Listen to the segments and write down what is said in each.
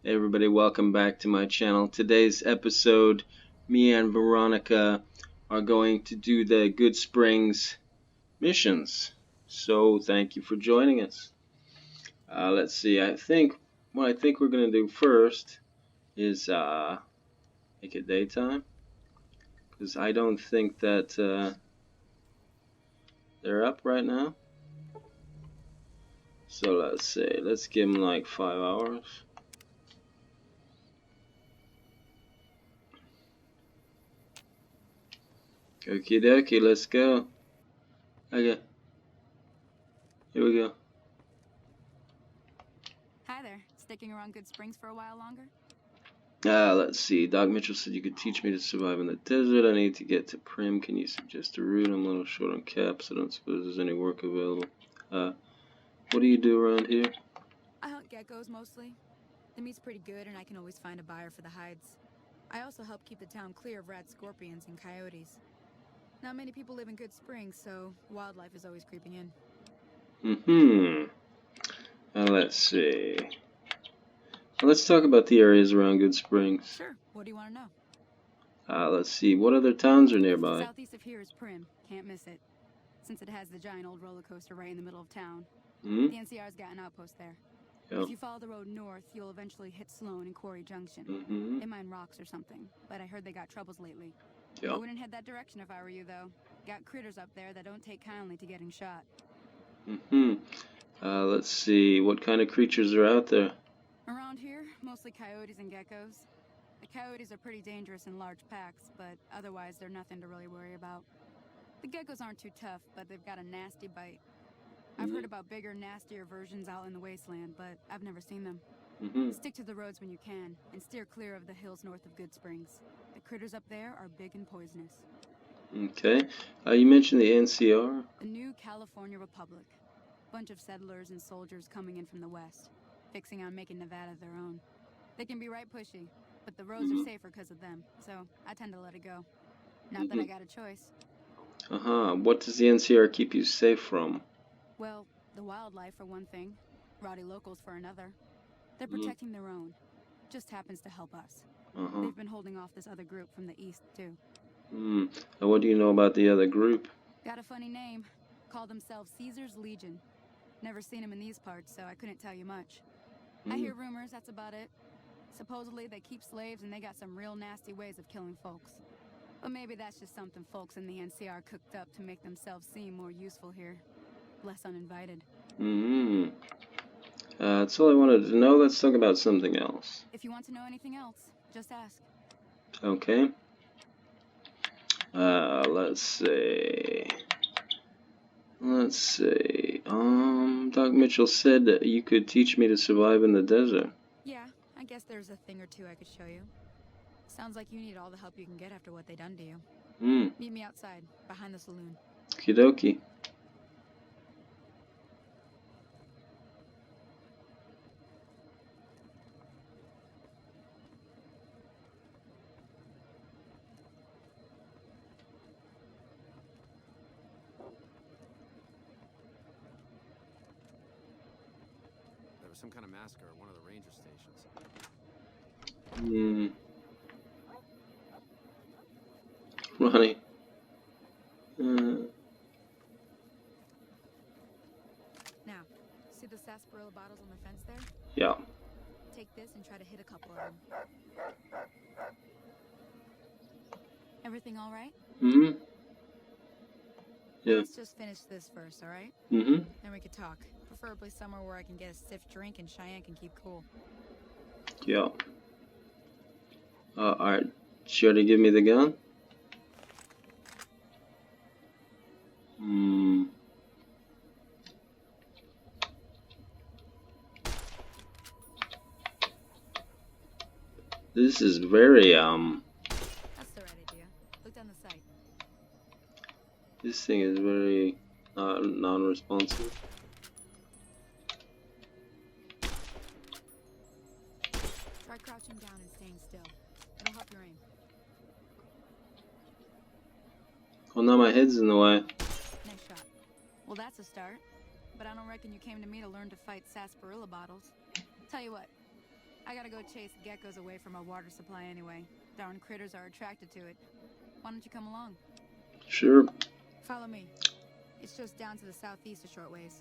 Hey everybody, welcome back to my channel. Today's episode, me and Veronica are going to do the Goodsprings missions. So thank you for joining us. Let's see, what I think we're going to do first is make it daytime. Because I don't think that they're up right now. So let's see, let's give them like 5 hours. Okie dokie, let's go. Okay. Here we go. Hi there. Sticking around Goodsprings for a while longer? Let's see. Doc Mitchell said you could teach me to survive in the desert. I need to get to Prim. Can you suggest a route? I'm a little short on caps. I don't suppose there's any work available. What do you do around here? I hunt geckos mostly. The meat's pretty good and I can always find a buyer for the hides. I also help keep the town clear of rat scorpions and coyotes. Not many people live in Goodsprings, so wildlife is always creeping in. Let's see. Let's talk about the areas around Goodsprings. Sure. What do you want to know? Let's see. What other towns are nearby? Southeast of here is Prim. Can't miss it. Since it has the giant old roller coaster right in the middle of town. Hmm? The NCR's got an outpost there. Yep. If you follow the road north, you'll eventually hit Sloan and Courier Junction. Mm-hmm. They mine rocks or something, but I heard they got troubles lately. Yep. I wouldn't head that direction if I were you, though. Got critters up there that don't take kindly to getting shot. Let's see. What kind of creatures are out there? Around here, mostly coyotes and geckos. The coyotes are pretty dangerous in large packs, but otherwise they're nothing to really worry about. The geckos aren't too tough, but they've got a nasty bite. I've heard about bigger, nastier versions out in the Wasteland, but I've never seen them. Stick to the roads when you can, and steer clear of the hills north of Goodsprings. The critters up there are big and poisonous. Okay. You mentioned the NCR? The New California Republic. Bunch of settlers and soldiers coming in from the west, fixing on making Nevada their own. They can be right pushy, but the roads are safer because of them, so I tend to let it go. Not that I got a choice. What does the NCR keep you safe from? Well, the wildlife for one thing, rowdy locals for another. They're protecting their own. Just happens to help us. They've been holding off this other group from the east, too. And what do you know about the other group? Got a funny name. Call themselves Caesar's Legion. Never seen them in these parts, so I couldn't tell you much. I hear rumors, that's about it. Supposedly they keep slaves and they got some real nasty ways of killing folks. But maybe that's just something folks in the NCR cooked up to make themselves seem more useful here. Less uninvited. That's all I wanted to know. Let's talk about something else. If you want to know anything else, just ask. Okay. Let's see. Doc Mitchell said that you could teach me to survive in the desert. Yeah, I guess there's a thing or two I could show you. Sounds like you need all the help you can get after what they done to you. Meet me outside, behind the saloon. Okie dokie. There was some kind of massacre at one of the ranger stations. Ronnie. Now, see the sarsaparilla bottles on the fence there? Yeah. Take this and try to hit a couple of them. Everything all right? Yeah. Let's just finish this first, all right? Then we could talk. Preferably somewhere where I can get a stiff drink and Cheyenne can keep cool. Yeah. Alright. Sure to give me the gun? This is very, That's the right idea. Look down the sight. This thing is very, non-responsive. Try crouching down and staying still. It'll help your aim. Oh, now my head's in the way. Nice shot. Well, that's a start. But I don't reckon you came to me to learn to fight sarsaparilla bottles. Tell you what, I gotta go chase geckos away from our water supply anyway. Darn critters are attracted to it. Why don't you come along? Sure. Follow me. It's just down to the southeast a short ways.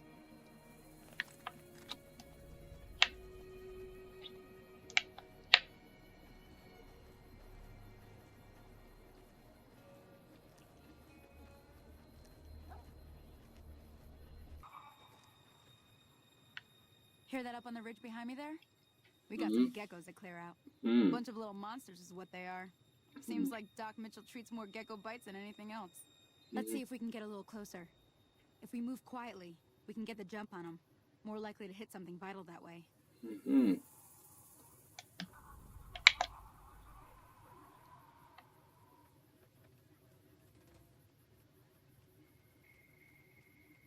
Hear that up on the ridge behind me there? We got some geckos to clear out. Bunch of little monsters is what they are. Seems like Doc Mitchell treats more gecko bites than anything else. Let's see if we can get a little closer. If we move quietly, we can get the jump on them. More likely to hit something vital that way.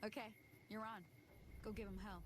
Okay, you're on. Go give them hell.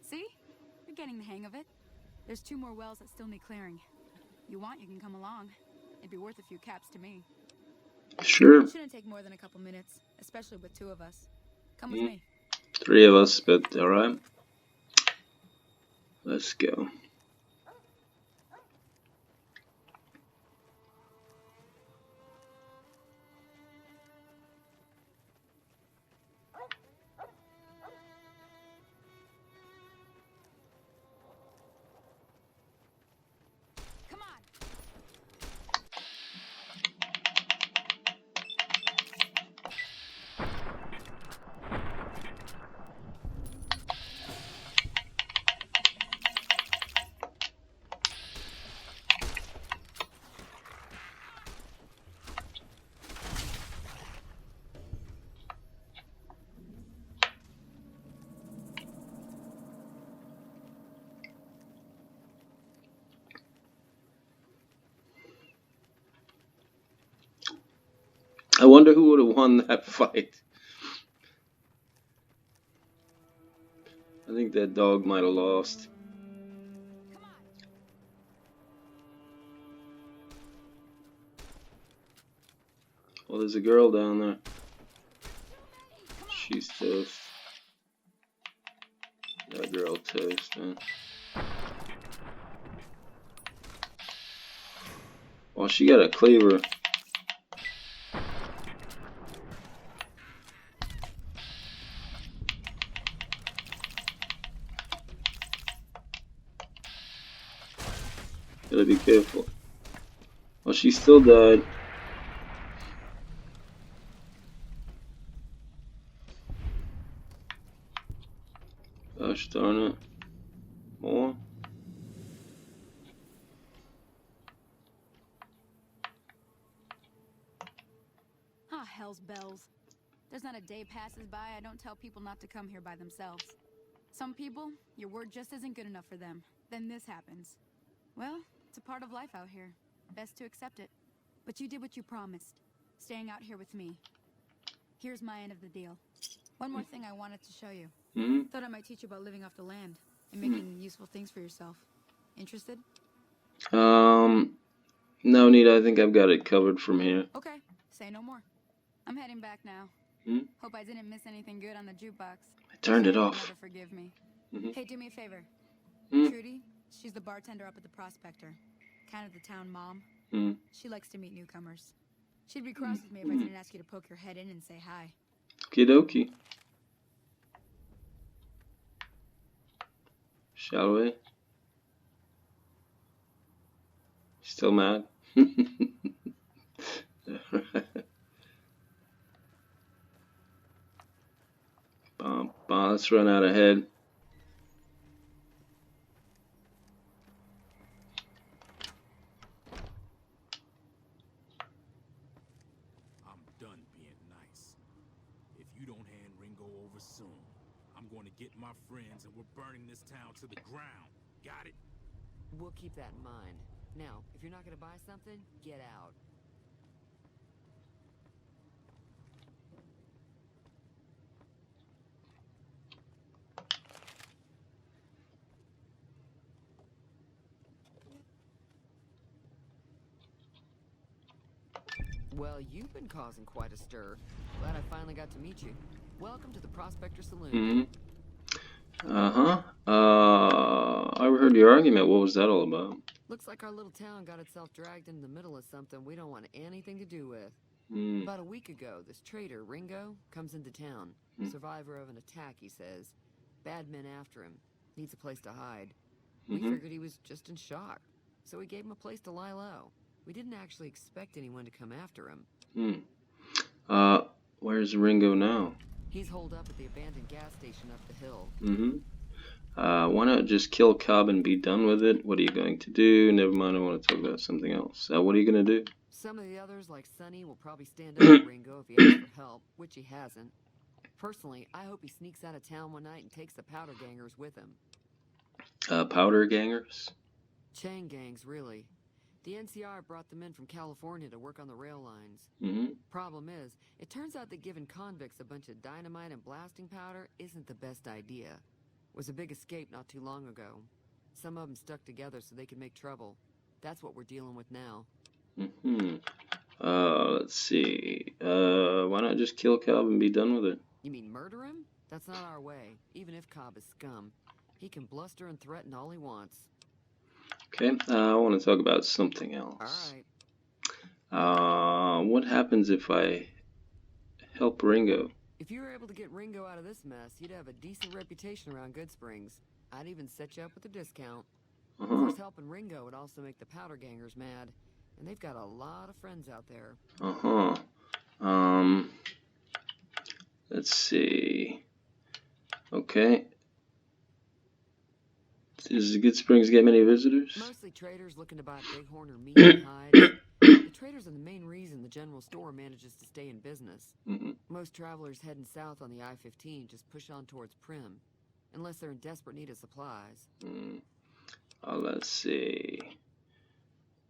See? You're getting the hang of it. There's 2 more wells that still need clearing. You want, you can come along. It'd be worth a few caps to me. Sure. It shouldn't take more than a couple minutes, especially with 2 of us. Come with me. 3 of us, but alright. Let's go. Come on! I wonder who would have won that fight. I think that dog might have lost. Come on! Well, there's a girl down there. She's toast. That girl toast, man. Well, she got a cleaver. Gotta be careful. Well, she still died. Gosh darn it. More? Ah, hell's bells. There's not a day passes by I don't tell people not to come here by themselves. Some people, your word just isn't good enough for them. Then this happens. Well, it's a part of life out here. Best to accept it. But you did what you promised. Staying out here with me. Here's my end of the deal. One more thing I wanted to show you. Thought I might teach you about living off the land and making useful things for yourself. Interested? No need. I think I've got it covered from here. Okay, say no more. I'm heading back now. Hope I didn't miss anything good on the jukebox. I turned it You'll off. never forgive me. Hey, do me a favor. Hmm? Trudy, she's the bartender up at the Prospector. Kind of the town mom. She likes to meet newcomers. She'd be cross with me if I didn't ask you to poke your head in and say hi. Okie dokie. Shall we? Still mad? Let's run out ahead. you don't hand Ringo over soon, I'm going to get my friends and we're burning this town to the ground. Got it? We'll keep that in mind. Now, if you're not gonna buy something, get out. Well, you've been causing quite a stir. Glad I finally got to meet you. Welcome to the Prospector Saloon. Uh-huh. I heard your argument. What was that all about? Looks like our little town got itself dragged into the middle of something we don't want anything to do with. About a week ago, this trader, Ringo, comes into town. Survivor of an attack, he says. Bad men after him. Needs a place to hide. We figured he was just in shock. So we gave him a place to lie low. We didn't actually expect anyone to come after him. Where's Ringo now? He's holed up at the abandoned gas station up the hill. Why not just kill Cobb and be done with it? What are you going to do? Never mind, I want to talk about something else. What are you going to do? Some of the others, like Sonny, will probably stand up to Ringo if he asks for help, which he hasn't. Personally, I hope he sneaks out of town one night and takes the powder gangers with him. Powder gangers? Chain gangs, really. The NCR brought them in from California to work on the rail lines. Problem is, it turns out that giving convicts a bunch of dynamite and blasting powder isn't the best idea. Was a big escape not too long ago. Some of them stuck together so they could make trouble. That's what we're dealing with now. Let's see. Why not just kill Cobb and be done with it? You mean murder him? That's not our way, even if Cobb is scum. He can bluster and threaten all he wants. Okay, I want to talk about something else. Alright. What happens if I help Ringo? If you were able to get Ringo out of this mess, you'd have a decent reputation around Goodsprings. I'd even set you up with a discount. Of course, helping Ringo would also make the powder gangers mad. And they've got a lot of friends out there. Let's see. Okay. Does the Goodsprings get many visitors? Mostly traders looking to buy bighorn or meat and hides. The traders are the main reason the general store manages to stay in business. Most travelers heading south on the I-15 just push on towards Prim, unless they're in desperate need of supplies. Let's see.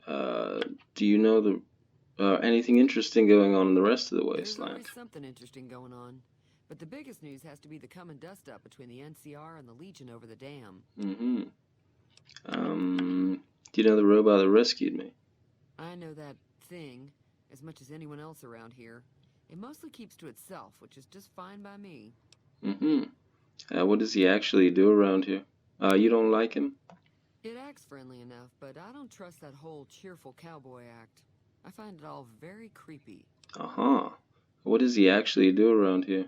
Do you know anything interesting going on in the rest of the Wasteland? There's always something interesting going on. But the biggest news has to be the come and dust up between the NCR and the Legion over the dam. Do you know the robot that rescued me? I know that thing as much as anyone else around here. It mostly keeps to itself, which is just fine by me. What does he actually do around here? You don't like him? It acts friendly enough, but I don't trust that whole cheerful cowboy act. I find it all very creepy. What does he actually do around here?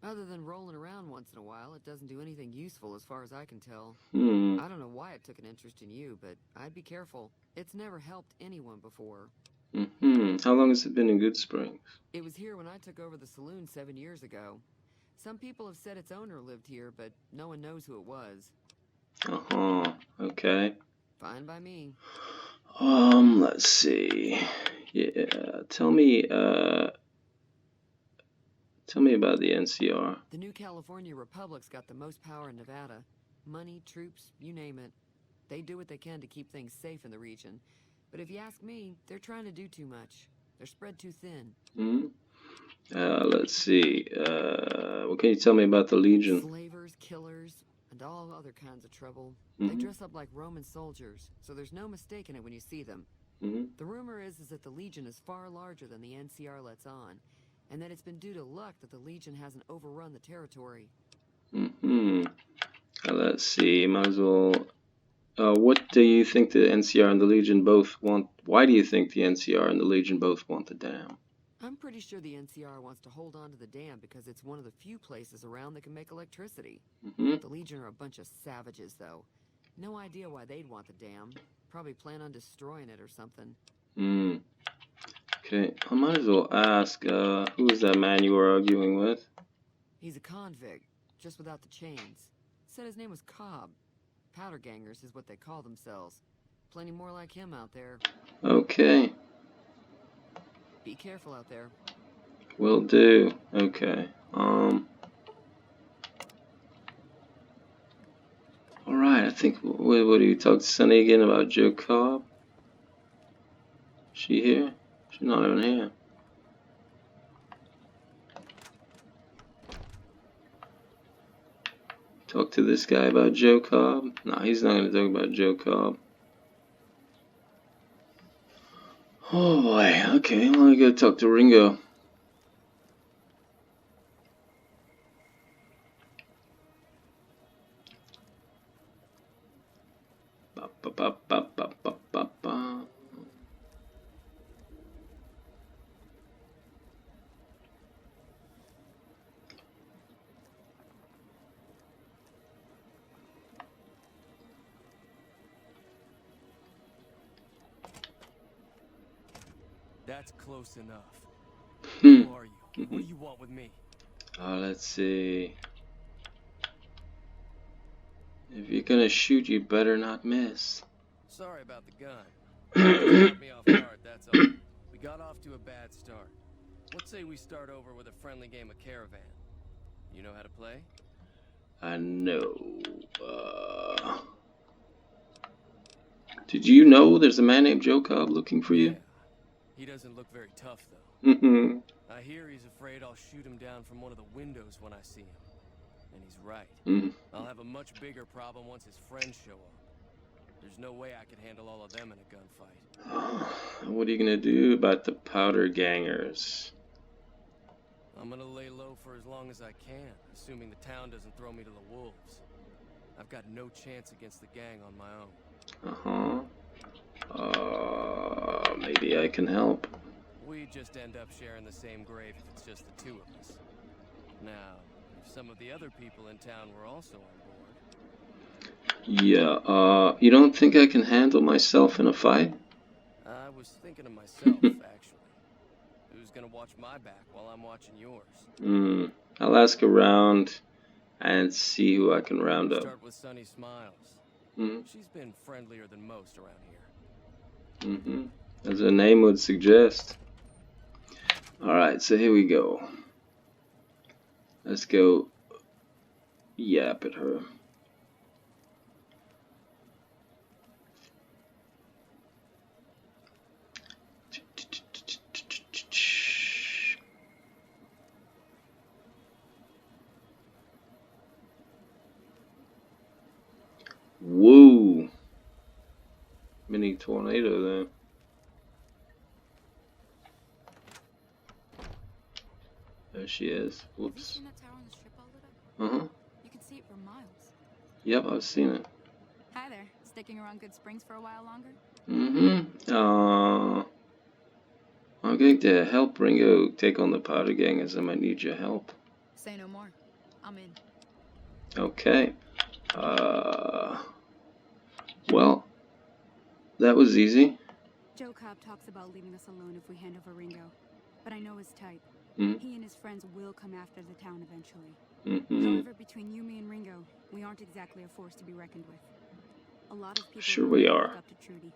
Other than rolling around once in a while, it doesn't do anything useful as far as I can tell. I don't know why it took an interest in you, but I'd be careful. It's never helped anyone before. How long has it been in Goodsprings? It was here when I took over the saloon 7 years ago. Some people have said its owner lived here, but no one knows who it was. Okay. Fine by me. Let's see. Yeah, tell me about the NCR. The new California Republic's got the most power in Nevada. Money, troops, you name it. They do what they can to keep things safe in the region. But if you ask me, they're trying to do too much. They're spread too thin. Let's see. What can you tell me about the Legion? Slavers, killers, and all other kinds of trouble. They dress up like Roman soldiers, so there's no mistaking it when you see them. The rumor is that the Legion is far larger than the NCR lets on, and that it's been due to luck that the Legion hasn't overrun the territory. Let's see. Might as well. What do you think the NCR and the Legion both want? Why do you think the NCR and the Legion both want the dam? I'm pretty sure the NCR wants to hold on to the dam because it's one of the few places around that can make electricity. The Legion are a bunch of savages, though. No idea why they'd want the dam. Probably plan on destroying it or something. Okay, I might as well ask, who was that man you were arguing with? He's a convict, just without the chains. Said his name was Cobb. Powder gangers is what they call themselves. Plenty more like him out there. Okay. Be careful out there. Will do. Okay. Alright, I think, what do you talk to Sunny again about Joe Cobb? She here? She's not even here. Talk to this guy about Joe Cobb? No, he's not going to talk about Joe Cobb. Oh boy, okay, well, I gotta talk to Ringo. Ba, ba, ba, ba, ba, ba, ba, ba. That's close enough. Hmm. Who are you? What do you want with me? Let's see. If you're gonna shoot, you better not miss. Sorry about the gun. It caught me off guard, that's all. We got off to a bad start. Let's say we start over with a friendly game of Caravan. You know how to play? I know. Did you know there's a man named Joe Cobb looking for you? Yeah. He doesn't look very tough, though. Mm-hmm. I hear he's afraid I'll shoot him down from one of the windows when I see him. And he's right. Mm. I'll have a much bigger problem once his friends show up. There's no way I can handle all of them in a gunfight. What are you gonna do about the powder gangers? I'm gonna lay low for as long as I can, assuming the town doesn't throw me to the wolves. I've got no chance against the gang on my own. Maybe I can help. We just end up sharing the same grave if it's just the two of us. Now, if some of the other people in town were also on board... Yeah, you don't think I can handle myself in a fight? I was thinking of myself, actually. Who's gonna watch my back while I'm watching yours? I'll ask around and see who I can round up. Start with Sunny Smiles. She's been friendlier than most around here. As her name would suggest. Alright, so here we go. Let's go yap at her. Whoa! Mini tornado there. There she is. Whoops. Have you seen that tower on the strip all lit up? You can see it for miles. Yep, I've seen it. Hi there. Sticking around Goodsprings for a while longer? I'm going to help Ringo take on the powder gangers. I might need your help. Say no more. I'm in. Okay. Well, that was easy. Joe Cobb talks about leaving us alone if we hand over Ringo, but I know his type. He and his friends will come after the town eventually. However, between you, me, and Ringo, we aren't exactly a force to be reckoned with. A lot of people Sure we are. look up to Trudy.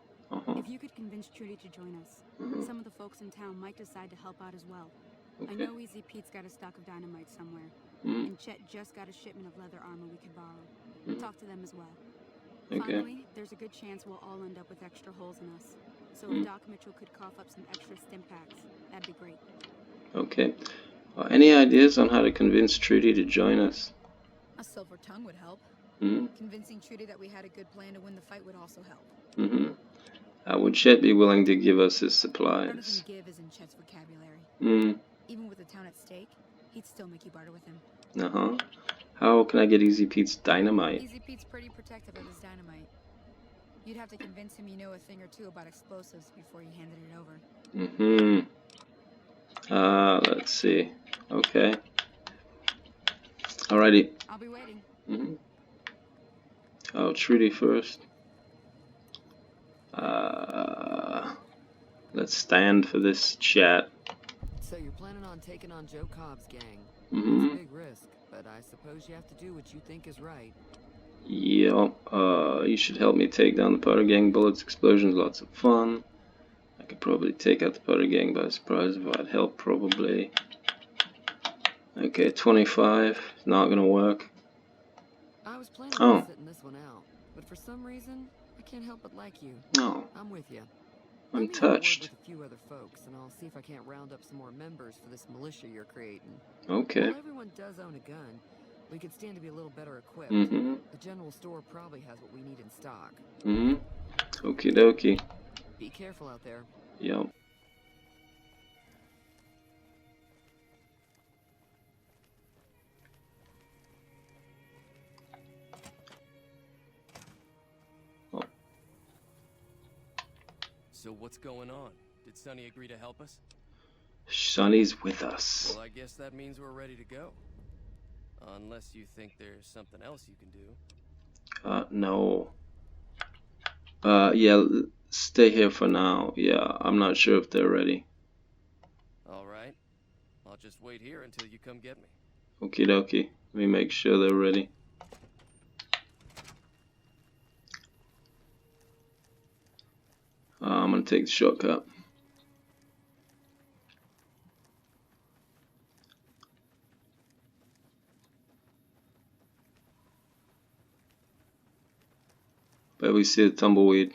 If you could convince Trudy to join us, some of the folks in town might decide to help out as well. Okay. I know Easy Pete's got a stock of dynamite somewhere, and Chet just got a shipment of leather armor we could borrow. Talk to them as well. Okay. Finally, there's a good chance we'll all end up with extra holes in us. So if Doc Mitchell could cough up some extra stim packs, that'd be great. Okay. Any ideas on how to convince Trudy to join us? A silver tongue would help. Convincing Trudy that we had a good plan to win the fight would also help. Would Chet be willing to give us his supplies? Anything give is in Chet's vocabulary. Even with the town at stake, he'd still make you barter with him. How can I get Easy Pete's dynamite? Easy Pete's pretty protective of his dynamite. You'd have to convince him you know a thing or two about explosives before you handed it over. Let's see. Okay. Alrighty. I'll be waiting. Oh, Trudy first. Let's stand for this chat. So you're planning on taking on Joe Cobb's gang. It's a big risk, but I suppose you have to do what you think is right. Yep. You should help me take down the powder gang. Bullets, explosions, lots of fun. I could probably take out the powder gang by surprise if I'd help, probably. Okay, 25. Not gonna work. I was planning Oh. on sitting this one out, but for some reason, I can't help but like you. No. I'm with you. I'm Let me have a word touched. with a few other folks, and I'll see if I can't round up some more members for this militia you're creating. Okay. While everyone does own a gun, we could stand to be a little better equipped. Mm-hmm. The general store probably has what we need in stock. Mm-hmm. Okie dokie. Be careful out there. Yep. So what's going on? Did Sonny agree to help us? Sonny's with us. Well, I guess that means we're ready to go. Unless you think there's something else you can do. No. Yeah, stay here for now. Yeah, I'm not sure if they're ready. Alright. I'll just wait here until you come get me. Okie dokie. Let me make sure they're ready. I'm gonna take the shortcut. But we see the tumbleweed.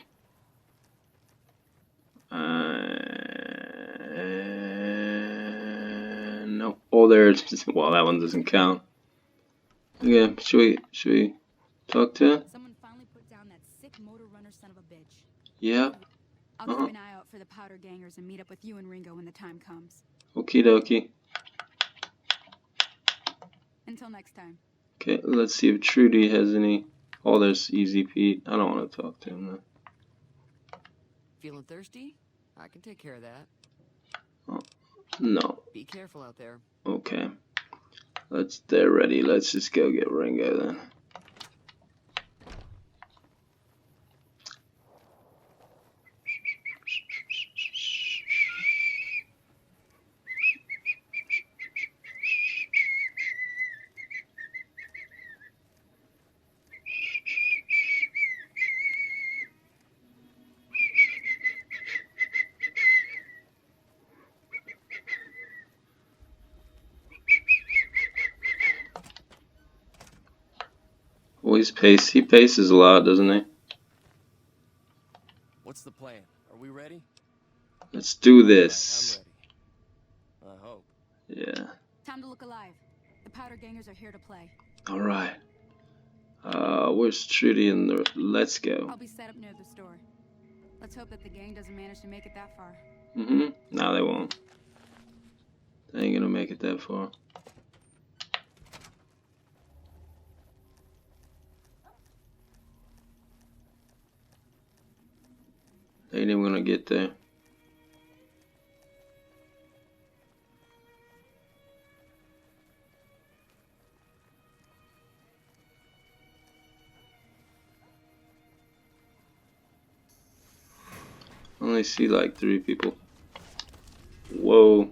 No. Oh, there's. Well, that one doesn't count. Yeah. Should we talk to her? Someone finally put down that sick motor runner son of a bitch. Yeah. I'll keep an eye out for the powder gangers and meet up with you and Ringo when the time comes. Okie dokie. Until next time. Okay, let's see if Trudy has any. Oh, there's Easy Pete. I don't want to talk to him though. Feeling thirsty? I can take care of that. Oh, no. Be careful out there. Okay. They're ready. Let's just go get Ringo then. Always pace. He paces a lot, doesn't he? What's the plan? Are we ready? Let's do All this. right, I'm ready. I hope. Yeah. Time to look alive. The powder gangers are here to play. All right. Where's Trudy and the? Let's go. I'll be set up near the store. Let's hope that the gang doesn't manage to make it that far. No, they won't. They ain't gonna make it that far. They ain't even gonna get there. I only see like 3 people. Whoa.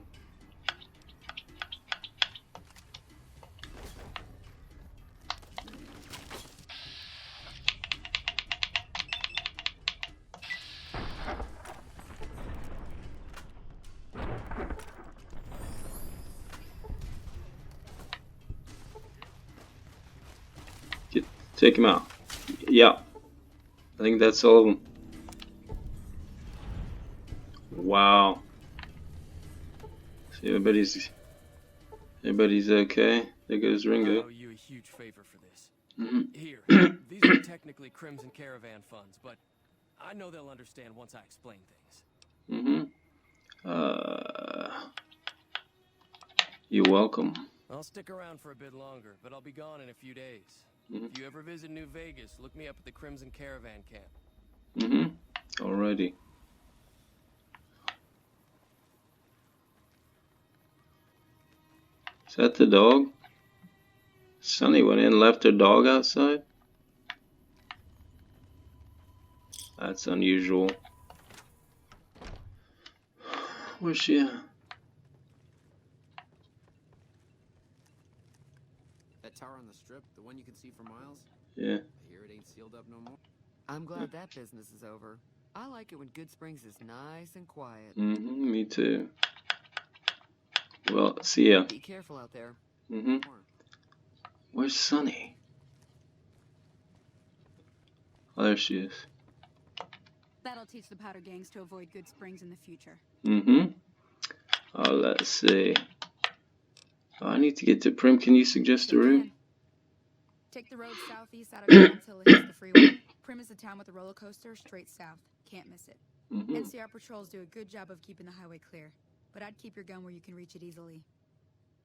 Take him out. Yeah. I think that's all of them. Wow. See, everybody's okay. There goes I Ringo. owe you a huge favor for this. Mhm. Here, these are technically Crimson Caravan funds, but I know they'll understand once I explain things. You're welcome. I'll stick around for a bit longer, but I'll be gone in a few days. Mhm. If you ever visit New Vegas, look me up at the Crimson Caravan camp. Alrighty. Is that the dog? Sonny went in and left her dog outside? That's unusual. Where's she at? That tower on the strip, the one you can see for miles? Yeah. I hear it ain't sealed up no more. I'm glad that business is over. I like it when Goodsprings is nice and quiet. Me too. Well, see ya. Be careful out there. Mm-hmm. Where's Sunny? Oh, there she is. That'll teach the powder gangs to avoid Goodsprings in the future. Mm-hmm. Oh, let's see. Oh, I need to get to Prim. Can you suggest a route? Take the road southeast out of town until it hits the freeway. Prim is the town with the roller coaster straight south. Can't miss it. Mm-hmm. NCR patrols do a good job of keeping the highway clear, but I'd keep your gun where you can reach it easily.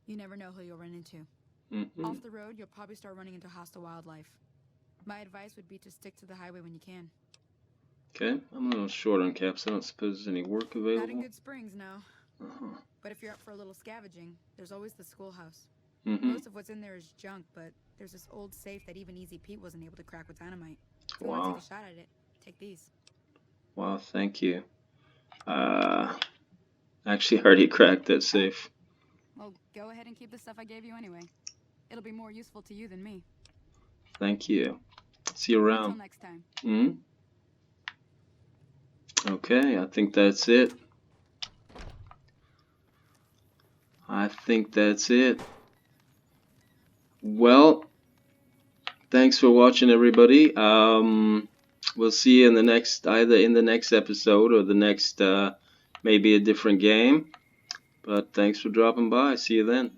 You never know who you'll run into. Mm-hmm. Off the road, you'll probably start running into hostile wildlife. My advice would be to stick to the highway when you can. Okay, I'm a little short on caps. I don't suppose there's any work available. Not in Goodsprings, no. Uh-huh. But if you're up for a little scavenging, there's always the schoolhouse. Mm-hmm. Most of what's in there is junk, but there's this old safe that even Easy Pete wasn't able to crack with dynamite. If you want to take a shot at it, take these. Wow, thank you. Actually, I already cracked that safe. Well, go ahead and keep the stuff I gave you anyway. It'll be more useful to you than me. Thank you. See you around. Until next time. Mm-hmm. Okay, I think that's it. Well, thanks for watching, everybody. We'll see you in the next, either in the next episode or the next, maybe a different game. But thanks for dropping by. See you then.